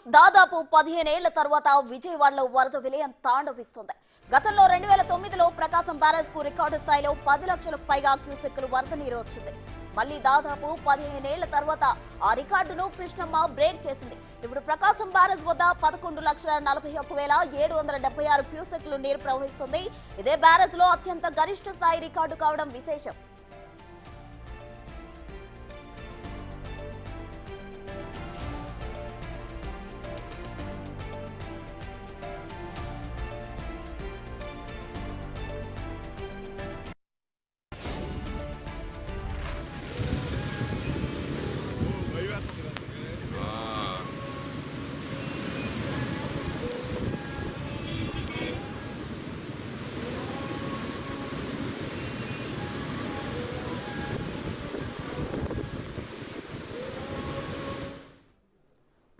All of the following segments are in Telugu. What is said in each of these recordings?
న్యూస్ దాదాపు 15 ఏళ్ల తర్వాత విజయవాడలో వరద విలయం తాండవిస్తుంది. గతంలో 2009లో ప్రకాశం బ్యారేజ్ కు రికార్డు స్థాయిలో 10 లక్షలకు పైగా క్యూసెక్కులు వరద నీరు వచ్చింది. మళ్లీ దాదాపు 15 ఏళ్ల తర్వాత ఆ రికార్డును కృష్ణమ్మ బ్రేక్ చేసింది. ఇప్పుడు ప్రకాశం బ్యారేజ్ వద్ద 11,41,776 క్యూసెక్కులు నీరు ప్రవహిస్తుంది. ఇదే బ్యారేజ్ లో అత్యంత గరిష్ట స్థాయి రికార్డు కావడం విశేషం.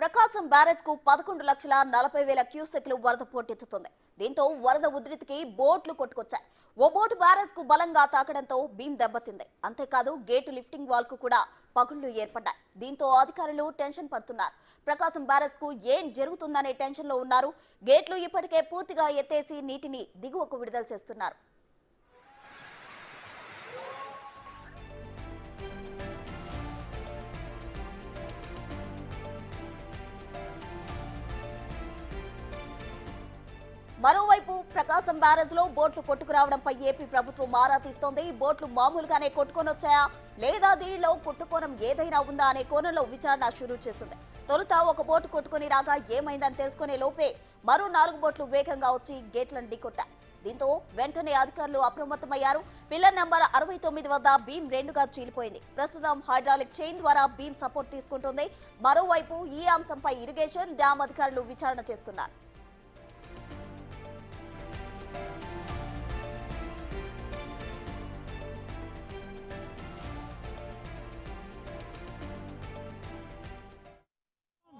ప్రకాశం బ్యారేజ్ కు 11,40,000 క్యూసెక్లు వరద పోటెత్తుతుంది. దీంతో వరద ఉధృతికి బోట్లు కొట్టుకొచ్చాయి. ఓ బోటు బ్యారేజ్ కు బలంగా తాకడంతో బీమ్ దెబ్బతింది. అంతేకాదు గేటు లిఫ్టింగ్ వాల్ కు కూడా పగుళ్లు ఏర్పడ్డాయి. దీంతో అధికారులు టెన్షన్ పడుతున్నారు. ప్రకాశం బ్యారేజ్ కు ఏం జరుగుతుందనే టెన్షన్ లో ఉన్నారు. గేట్లు ఇప్పటికే పూర్తిగా ఎత్తేసి నీటిని దిగువకు విడుదల చేస్తున్నారు. మరోవైపు ప్రకాశం బ్యారేజ్ లో బోట్లు కొట్టుకురావడంపై ఏపీ ప్రభుత్వం ఆరా తీస్తోంది. బోట్లు మామూలుగానే కొట్టుకొనొచ్చాయా లేదా దీనిలో కొట్టుకోణం ఏదైనా ఉందా అనే కోణంలో విచారణ షురూ చేసింది. తొలుత ఒక బోటు కొట్టుకుని రాగా ఏమైందని తెలుసుకునే లోపే మరో 4 బోట్లు వేగంగా వచ్చి గేట్లను ఢీకొట్టాయి. దీంతో వెంటనే అధికారులు అప్రమత్తమయ్యారు. పిల్లర్ నంబర్ 69 వద్ద బీమ్ 2గా చీలిపోయింది. ప్రస్తుతం హైడ్రాలిక్ చైన్ ద్వారా బీమ్ సపోర్ట్ తీసుకుంటుంది. మరోవైపు ఈ అంశంపై ఇరిగేషన్ డ్యామ్ అధికారులు విచారణ చేస్తున్నారు.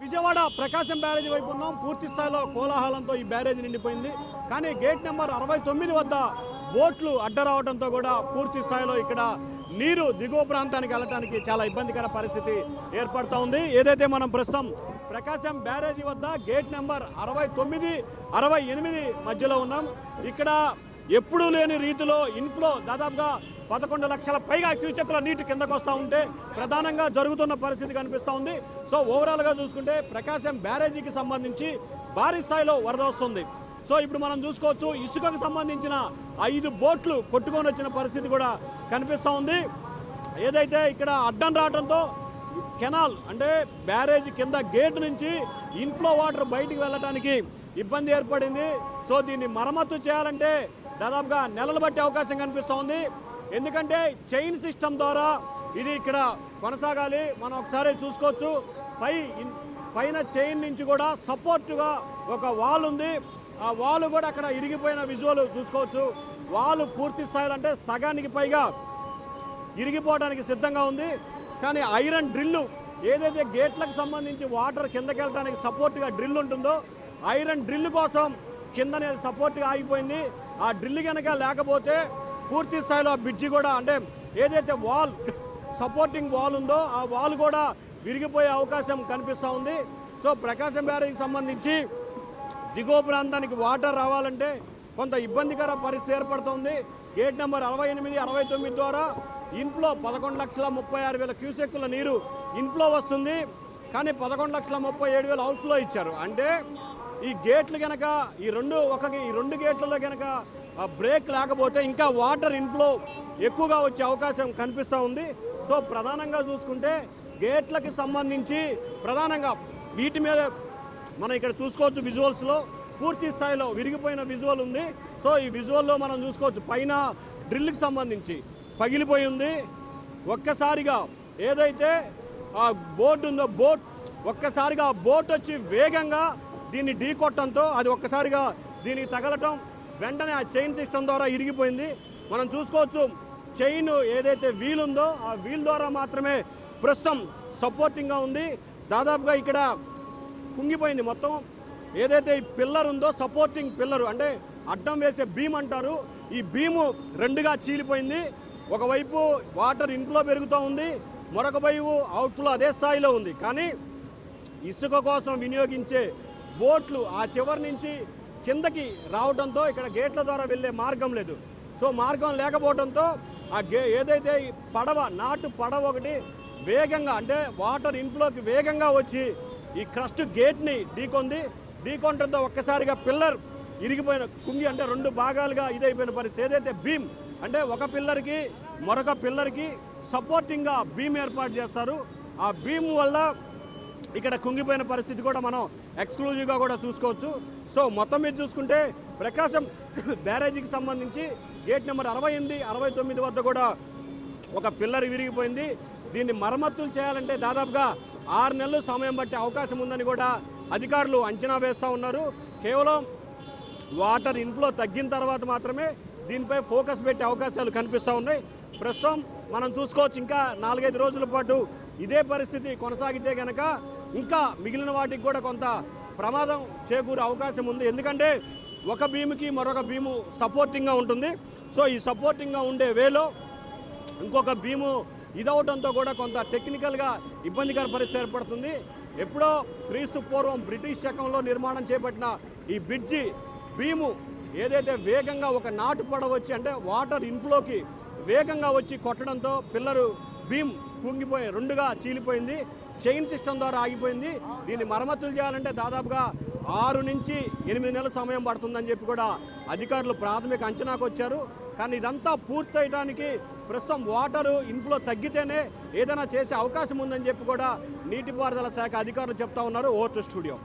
విజయవాడ ప్రకాశం బ్యారేజ్ వైపు ఉన్నాం. పూర్తి స్థాయిలో కోలాహలంతో ఈ బ్యారేజ్ నిండిపోయింది. కానీ గేట్ నెంబర్ 69 వద్ద బోట్లు అడ్డరావడంతో కూడా పూర్తి స్థాయిలో ఇక్కడ నీరు దిగువ ప్రాంతానికి వెళ్ళడానికి చాలా ఇబ్బందికర పరిస్థితి ఏర్పడుతూ ఉంది. ఏదైతే మనం ప్రస్తుతం ప్రకాశం బ్యారేజీ వద్ద గేట్ నెంబర్ 69, 68 మధ్యలో ఉన్నాం. ఇక్కడ ఎప్పుడూ లేని రీతిలో ఇన్ఫ్లో దాదాపుగా 11 లక్షల పైగా క్యూసెక్కుల నీటి కిందకు వస్తూ ఉంటే ప్రధానంగా జరుగుతున్న పరిస్థితి కనిపిస్తూ ఉంది. సో ఓవరాల్గా చూసుకుంటే ప్రకాశం బ్యారేజీకి సంబంధించి భారీ స్థాయిలో వరద వస్తుంది. సో ఇప్పుడు మనం చూసుకోవచ్చు ఇసుకకు సంబంధించిన 5 బోట్లు కొట్టుకొని వచ్చిన పరిస్థితి కూడా కనిపిస్తూ ఉంది. ఏదైతే ఇక్కడ అడ్డం రావడంతో కెనాల్ అంటే బ్యారేజ్ కింద గేట్ నుంచి ఇన్ఫ్లో వాటర్ బయటికి వెళ్ళడానికి ఇబ్బంది ఏర్పడింది. సో దీన్ని మరమ్మతు చేయాలంటే దాదాపుగా నెలలు బట్టే అవకాశం కనిపిస్తూ ఉంది. ఎందుకంటే చైన్ సిస్టమ్ ద్వారా ఇది ఇక్కడ కొనసాగాలి. మనం ఒకసారి చూసుకోవచ్చు పైన చైన్ నుంచి కూడా సపోర్టుగా ఒక వాల్ ఉంది. ఆ వాల్ కూడా అక్కడ ఇరిగిపోయిన విజువల్ చూసుకోవచ్చు. వాల్ పూర్తి స్థాయిలో అంటే సగానికి పైగా ఇరిగిపోవడానికి సిద్ధంగా ఉంది. కానీ ఐరన్ డ్రిల్లు ఏదైతే గేట్లకు సంబంధించి వాటర్ కిందకి వెళ్ళడానికి సపోర్ట్గా డ్రిల్ ఉంటుందో ఐరన్ డ్రిల్ కోసం కిందనే సపోర్ట్గా ఆగిపోయింది. ఆ డ్రిల్ కనుక లేకపోతే పూర్తి స్థాయిలో బ్రిడ్జి కూడా అంటే ఏదైతే వాల్ సపోర్టింగ్ వాల్ ఉందో ఆ వాల్ కూడా విరిగిపోయే అవకాశం కనిపిస్తూ ఉంది. సో ప్రకాశం బ్యారేజ్కి సంబంధించి దిగువ ప్రాంతానికి వాటర్ రావాలంటే కొంత ఇబ్బందికర పరిస్థితి ఏర్పడుతుంది. గేట్ నెంబర్ 68, 69 ద్వారా ఇన్ఫ్లో 11,36,000 క్యూసెక్కుల నీరు ఇన్ఫ్లో వస్తుంది. కానీ 11,37,000 అవుట్ఫ్లో ఇచ్చారు. అంటే ఈ గేట్లు కనుక ఈ రెండు గేట్లలో కనుక బ్రేక్ లేకపోతే ఇంకా వాటర్ ఇన్ఫ్లో ఎక్కువగా వచ్చే అవకాశం కనిపిస్తూ ఉంది. సో ప్రధానంగా చూసుకుంటే గేట్లకి సంబంధించి ప్రధానంగా వీటి మీద మనం ఇక్కడ చూసుకోవచ్చు విజువల్స్లో పూర్తి స్థాయిలో విరిగిపోయిన విజువల్ ఉంది. సో ఈ విజువల్లో మనం చూసుకోవచ్చు పైన డ్రిల్కి సంబంధించి పగిలిపోయి ఉంది. ఒక్కసారిగా ఏదైతే ఆ బోట్ ఉందో ఒక్కసారిగా బోట్ వచ్చి వేగంగా దీన్ని ఢీకొట్టడంతో అది ఒక్కసారిగా దీనికి తగలటం వెంటనే ఆ చైన్ సిస్టమ్ ద్వారా ఇరిగిపోయింది. మనం చూసుకోవచ్చు చైన్ ఏదైతే వీల్ ఉందో ఆ వీల్ ద్వారా మాత్రమే ప్రస్తుతం సపోర్టింగ్గా ఉంది. దాదాపుగా ఇక్కడ కుంగిపోయింది మొత్తం. ఏదైతే ఈ పిల్లర్ ఉందో సపోర్టింగ్ పిల్లరు అంటే అడ్డం వేసే బీమ్ అంటారు, ఈ బీము 2గా చీలిపోయింది. ఒకవైపు వాటర్ ఇన్ఫ్లో పెరుగుతూ ఉంది, మరొక వైపు అవుట్ఫ్లో అదే స్థాయిలో ఉంది. కానీ ఇసుక కోసం వినియోగించే బోట్లు ఆ చివరి నుంచి కిందకి రావడంతో ఇక్కడ గేట్ల ద్వారా వెళ్ళే మార్గం లేదు. సో మార్గం లేకపోవడంతో ఏదైతే ఈ నాటు పడవ ఒకటి వేగంగా అంటే వాటర్ ఇన్ఫ్లోకి వేగంగా వచ్చి ఈ క్రస్ట్ గేట్ని ఢీకొనడంతో ఒక్కసారిగా పిల్లర్ ఇరిగిపోయిన కుంగి అంటే 2 భాగాలుగా ఇదైపోయిన పరిస్థితి. ఏదైతే బీమ్ అంటే ఒక పిల్లర్కి మరొక పిల్లర్కి సపోర్టింగ్గా బీమ్ ఏర్పాటు చేస్తారు. ఆ బీమ్ వల్ల ఇక్కడ కుంగిపోయిన పరిస్థితి కూడా మనం ఎక్స్క్లూజివ్గా కూడా చూసుకోవచ్చు. సో మొత్తం మీద చూసుకుంటే ప్రకాశం బ్యారేజీకి సంబంధించి గేట్ నెంబర్ 68, 69 వద్ద కూడా ఒక పిల్లర్ విరిగిపోయింది. దీన్ని మరమ్మతులు చేయాలంటే దాదాపుగా 6 నెలలు సమయం పట్టే అవకాశం ఉందని కూడా అధికారులు అంచనా వేస్తూ ఉన్నారు. కేవలం వాటర్ ఇన్ఫ్లో తగ్గిన తర్వాత మాత్రమే దీనిపై ఫోకస్ పెట్టే అవకాశాలు కనిపిస్తూ ఉన్నాయి. ప్రస్తుతం మనం చూసుకోవచ్చు ఇంకా 4-5 రోజుల పాటు ఇదే పరిస్థితి కొనసాగితే కనుక ఇంకా మిగిలిన వాటికి కూడా కొంత ప్రమాదం చేకూరే అవకాశం ఉంది. ఎందుకంటే ఒక బీముకి మరొక బీము సపోర్టింగ్గా ఉంటుంది. సో ఈ సపోర్టింగ్గా ఉండే వేలో ఇంకొక బీము ఇదవడంతో కూడా కొంత టెక్నికల్గా ఇబ్బందికర పరిస్థితి ఏర్పడుతుంది. ఎప్పుడో క్రీస్తు పూర్వం బ్రిటిష్ శకంలో నిర్మాణం చేపట్టిన ఈ బ్రిడ్జి బీము ఏదైతే వేగంగా ఒక నాటు పడవ వచ్చి అంటే వాటర్ ఇన్ఫ్లోకి వేగంగా వచ్చి కొట్టడంతో పిల్లరు బీమ్ కుంగిపోయి 2గా చీలిపోయింది. చైన్ సిస్టమ్ ద్వారా ఆగిపోయింది. దీన్ని మరమ్మతులు చేయాలంటే దాదాపుగా 6 నుంచి 8 నెలల సమయం పడుతుందని చెప్పి కూడా అధికారులు ప్రాథమిక అంచనాకు వచ్చారు. కానీ ఇదంతా పూర్తయడానికి ప్రస్తుతం వాటర్ ఇన్ఫ్లో తగ్గితేనే ఏదైనా చేసే అవకాశం ఉందని చెప్పి కూడా నీటిపారుదల శాఖ అధికారులు చెప్తా ఉన్నారు. Over to studio.